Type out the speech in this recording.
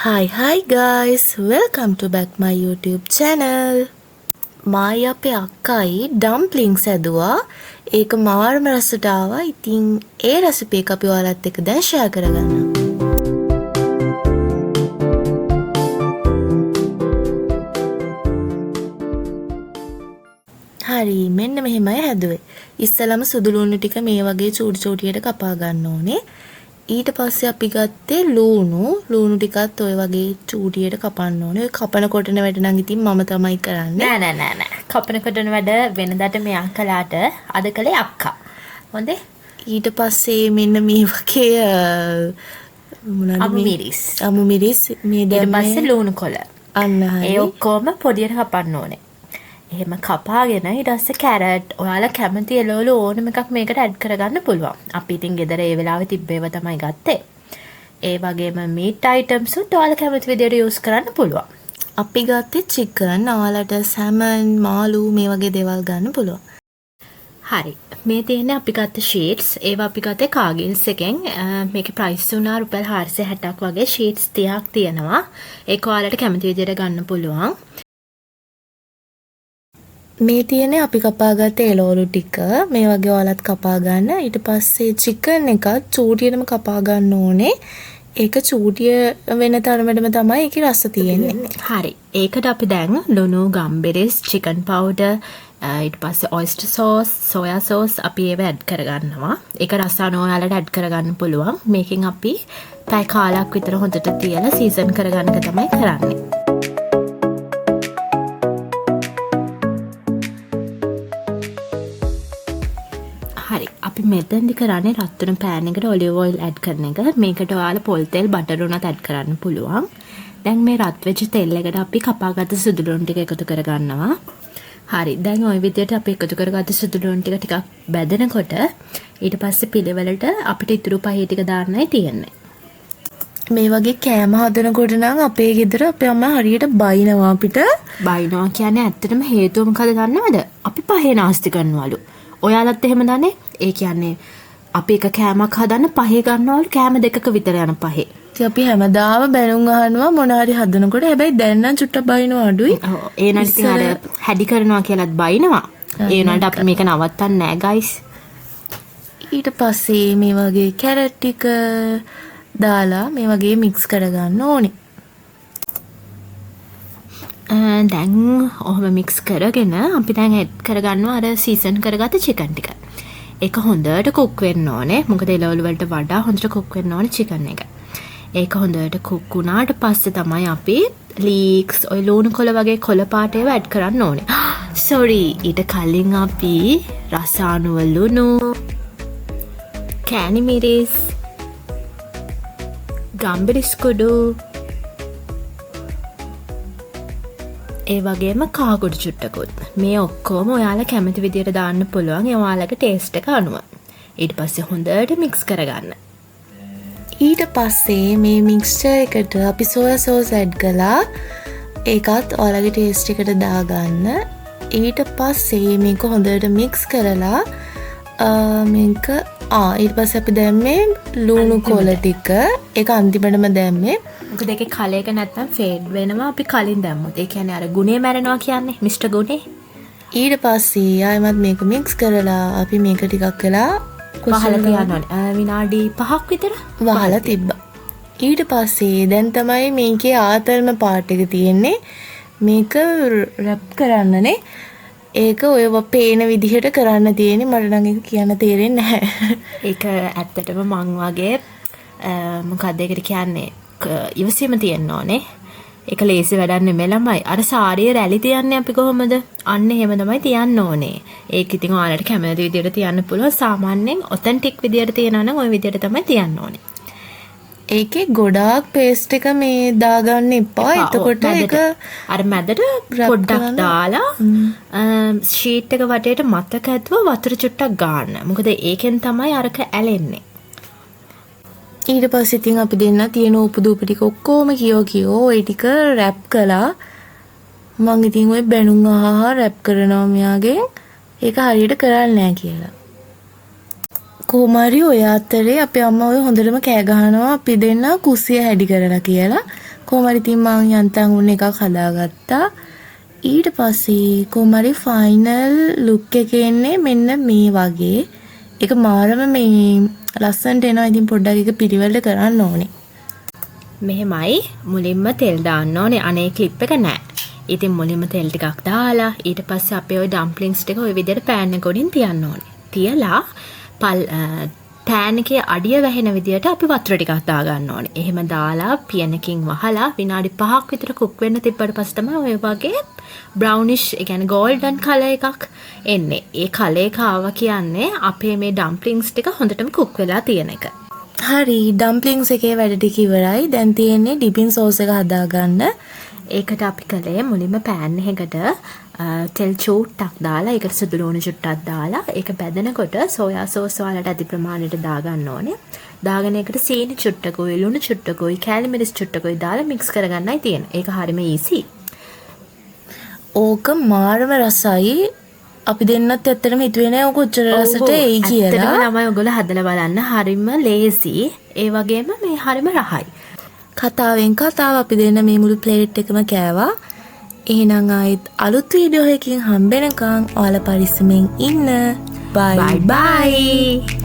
Hi guys, welcome to back my YouTube channel. මායි අපේ අක්කයි dumplings හැදුවා. ඒක මාර්ම රසට ආවා. ඉතින් ඒ රෙසිපි එක අපි ඔයාලත් එක්ක දැන් share කරගන්නම්. හරි, මෙන්න මෙහෙමයි හැදුවේ. ඉස්සලම සුදු ලුණු ටික මේ වගේ චූටි චූටියට කපා ගන්න ඕනේ. ඊට පස්සේ අපි ගත්තේ ලුණු ටිකත් ඔය වගේ චූටියට කපන්න ඕනේ. ඔය කපන කොටන වැඩ නම් ඉතින් මම තමයි කරන්නේ. නෑ. කපන කොටන වැඩ වෙනදාට මෙයා කළාට අද කළේ අක්කා. හොඳේ? ඊට පස්සේ මෙන්න මේ වගේ අමු මිරිස් මේ දැම්මේ. ඊට පස්සේ ලුණු කොළ. අන්න හරි. ඒ ඔක්කොම පොඩියට කපන්න ඕනේ. එහෙම කපාගෙන ඊට පස්සේ කැරට් ඔයාලා කැමති එළවලු ඕනම එකක් මේකට ඇඩ් කරගන්න පුළුවන්. අපි ඉතින් ගෙදර ඒ වෙලාවේ තිබ්බේව තමයි ගත්තේ. ඒ වගේම මීට් අයිටම්ස් උත් ඔයාලා කැමති විදියට යූස් කරන්න පුළුවන්. අපි ගත්තේ චිකන්, ඔයාලට සැමන්, මාළු මේ වගේ දේවල් ගන්න පුළුවන්. හරි. මේ තියෙන්නේ අපි ගත්ත ෂීට්ස්. ඒවා අපි ගත්තේ කාගිල්ස් එකෙන්. මේකේ ප්‍රයිස් වුණා රුපියල් 460ක් වගේ ෂීට්ස් 30ක් තියෙනවා. ඒක ඔයාලට කැමති විදියට ගන්න පුළුවන්. මේ තියෙන්නේ අපි කපාගත්ත එළවලු ටික. මේ වගේ ඔයාලත් කපා ගන්න. ඊට පස්සේ චිකන් එකත් චූටියටම කපා ගන්න ඕනේ. ඒක චූටිය වෙන තරමටම තමයි ඒකේ රස තියෙන්නේ. හරි. ඒකට අපි දැන් ලුණු, ගම්බිරිස්, චිකන් පවුඩර්, ඊට පස්සේ ඔයිස්ටර් සෝස්, සෝයා සෝස් අපි ඒව ඇඩ් කරගන්නවා. ඒක රස අනුව ඔයාලට ඇඩ් කරගන්න පුළුවන්. මේකෙන් අපි පැය කාලක් විතර හොඳට තියලා සීසන් කරගන්න එක තමයි කරන්නේ. හරි. අපි මෙතෙන්දි කරන්නේ රත් වෙන පෑන් එකට ඔලිව් ඔයිල් ඇඩ් කරන එක. මේකට ඔයාලා පොල් තෙල්, බටර් උනත් ඇඩ් කරන්න පුළුවන්. දැන් මේ රත් වෙච්ච තෙල් එකට අපි කපාගත්ත සුදු ලුණු ටික එකතු කරගන්නවා. හරි. දැන් ওই විදිහට අපි එකතු කරගත්ත සුදු ලුණු ටික ටිකක් බැදෙනකොට ඊට පස්සේ පිළිවෙලට අපිට ඉතුරු පහේ ටික දාන්නයි තියෙන්නේ. මේ වගේ කෑම හදනකොට නම් අපේ ගෙදර අපේ අම්මා හරියට බයිනවා අපිට. බයිනවා කියන්නේ ඇත්තටම හේතුව මොකද දන්නවද? අපි පහේ නාස්ති කරනවලු. ඔයාලත් එහෙම දන්නේ? ඒ කියන්නේ අපි එක කෑමක් හදන්න පහේ ගන්නවලු කෑම දෙකක විතර යන පහේ. ඉතින් අපි හැමදාම බැනුම් අහනවා මොන හරි හදනකොට. හැබැයි දැන් නම් චුට්ටක් බයිනවා අඩුයි. ඔව්. ඒ නම් ඉතින් අර හැඩි කරනවා කියලාත් බයිනවා. ඒ උනාට අපි මේක නවත්තන්නේ නෑ ගයිස්. ඊට පස්සේ මේ වගේ කැරට් ටික දාලා මේ වගේ මික්ස් කරගන්න ඕනේ. දැන් ඔහොම මික්ස් කරගෙන අපි දැන් ඇඩ් කරගන්නවා අර සීසන් කරගත්ත චිකන් ටික. ඒක හොඳට කුක් වෙන්න ඕනේ. මොකද එළවලු වලට වඩා හොඳට කුක් වෙන්න ඕනේ චිකන් එක. ඒක හොඳට කුක් වුණාට පස්සේ තමයි අපි ලීක්ස් ඔය ලුණු කොළ වගේ කොළ පාට ඒවා ඇඩ් කරන්න ඕනේ. sorry ඊට කලින් අපි රස අනුව ලුණු, කෑනි මිරිස්, ගම්බිරිස් කුඩු, ඒ වගේම කාකුඩු චුට්ටකුත්. මේ ඔක්කොම ඔයාලා කැමති විදියට දාන්න පුළුවන්. ඒ ඔයාලගේ ටේස්ට් එක අනුව. ඊට පස්සේ හොඳට මික්ස් කරගන්න. ඊට පස්සේ මේ මික්ස්චර් එකට අපි සෝයා සෝස් ඇඩ් කළා. ඒකත් ඔයාලගේ ටේස්ට් එකට දාගන්න. ඊට පස්සේ මේක හොඳට මික්ස් කරලා ඊට පස්සේ අපි දැම්මේ ලුණු කොළ ටික. ඒක අන්තිමටම දැම්මේ. මොකද ඒකේ කලයක නැත්තම් ෆේඩ් වෙනවා අපි කලින් දැම්මොත්. ඒ කියන්නේ අර ගුණේ මැරෙනවා කියන්නේ මිස්ටර් ගුණේ. ඊට පස්සේ ආයෙමත් මේක මික්ස් කරලා අපි මේක ටිකක් වෙලා වහලා තියනවා. විනාඩි 5ක් විතර වහලා තිබ්බා. ඊට පස්සේ දැන් තමයි මේකේ ආතල්ම පාර්ට් එක තියෙන්නේ. මේක රැප් කරන්නනේ. ඒක ඔය පේන විදිහට කරන්න තියෙන්නේ. මට නම් ඒක කියන්න තේරෙන්නේ නැහැ. ඒක ඇත්තටම මං වගේ මොකක්ද ඒකට කියන්නේ ඉවසීම තියෙන්න ඕනේ. ඒක ලේසි වැඩක් නෙමෙයි ළමයි. අර සාරිය රැලි තියන්නේ අපි කොහොමද? අන්න එහෙම තමයි තියන්න ඕනේ. ඒක ඉතින් ඔයාලට කැමති විදියට තියන්න පුළුවන්. සාමාන්‍යයෙන් ඔතෙන්ටික් විදියට තියනවා නම් ওই විදියට තමයි තියන්න ඕනේ. ඒකේ ගොඩාක් පේස්ට් එක මේ දාගන්න එපා. එතකොට ඒක අර මැදට පොඩ්ඩක් දාලා ෂීට් එක වටේට මතක ඇතුව වතුර චුට්ටක් ගන්න. මොකද ඒකෙන් තමයි අරක ඇලෙන්නේ. ඊට පස්සේ ඉතින් අපි දෙන්න තියෙන උපදූප ටික ඔක්කොම කියෝ ওই ටික රැප් කළා. මං ඉතින් ওই බැනුම් අහහා රැප් කරනවා මෙයාගෙන්. ඒක හරියට කරන්නේ නැහැ කියලා. කොහොම හරි ඔය අතරේ අපේ අම්මා ඔය හොඳටම කෑ ගහනවා අපි දෙන්න කුස්සිය හැඩි කරලා කියලා. කොහොම හරි ඉතින් මං යන්තම් උන් එකක් හදාගත්තා. ඊට පස්සේ කොහොම හරි ෆයිනල් ලුක් එක එන්නේ මෙන්න මේ වගේ. ඒක මාරම මේ ලස්සනට එනවා. ඉතින් පොඩ්ඩක් ඒක පිළිවෙලට කරන්න ඕනේ. මෙහෙමයි මුලින්ම තෙල් දාන්න ඕනේ. අනේ ක්ලිප් එක නෑ. ඉතින් මුලින්ම තෙල් ටිකක් දාලා ඊට පස්සේ අපේ ওই ඩම්ප්ලින්ග්ස් ටික ওই විදිහට පෑන් එක උඩින් තියන්න ඕනේ. තියලා පෑන් එකේ අඩිය වැහෙන විදිහට අපි වතුර ටිකක් දා ගන්න ඕනේ. එහෙම දාලා පියනකින් වහලා විනාඩි 5ක් විතර කුක් වෙන්න තිබ්බට පස්සේ තමයි ඔය වගේ බ්‍රවුනිෂ්, ඒ කියන්නේ ගෝල්ඩන් කලර් එකක් එන්නේ. ඒ කලර් එක ආවා කියන්නේ අපේ මේ ඩම්ප්ලින්ග්ස් ටික හොඳටම කුක් වෙලා තියෙන එක. හරි ඩම්ප්ලින්ග්ස් එකේ වැඩ ටික ඉවරයි. දැන් තියෙන්නේ ඩිපින් සෝස් එක හදාගන්න. ඒකට අපි කළේ මුලින්ම පෑන් එකකට තෙල් චූට්ටක් දාලා ඒකට සුදු ලුණු චුට්ටක් දාලා ඒක බැදෙනකොට සෝයා සෝස් වලට අධි ප්‍රමාණයට දාගන්න ඕනේ. දාගෙන ඒකට සීනි චුට්ටකුයි ලුණු චුට්ටකුයි කෑලි මිරිස් චුට්ටකුයි දාලා මික්ස් කරගන්නයි තියෙන්නේ. ඒක හරිම ඊසි. ඕක මාරම රසයි. අපි දෙන්නත් ඇත්තටම හිතුවේ නෑ ඕක උච්චර රසට එයි කියලා. ඇත්තටම ළමයි ඔයගොල්ලෝ හදලා බලන්න හරිම ලේසි. ඒ වගේම මේ හරිම රහයි. කතාවෙන් කතාව අපි දෙන්න මේ මුළු ප්ලේට් එකම කෑවා. එහෙනම් ආයෙත් අලුත් වීඩියෝ එකකින් හම්බෙනකන් ඔයාලා පරිස්සමෙන් ඉන්න. බයි බයි.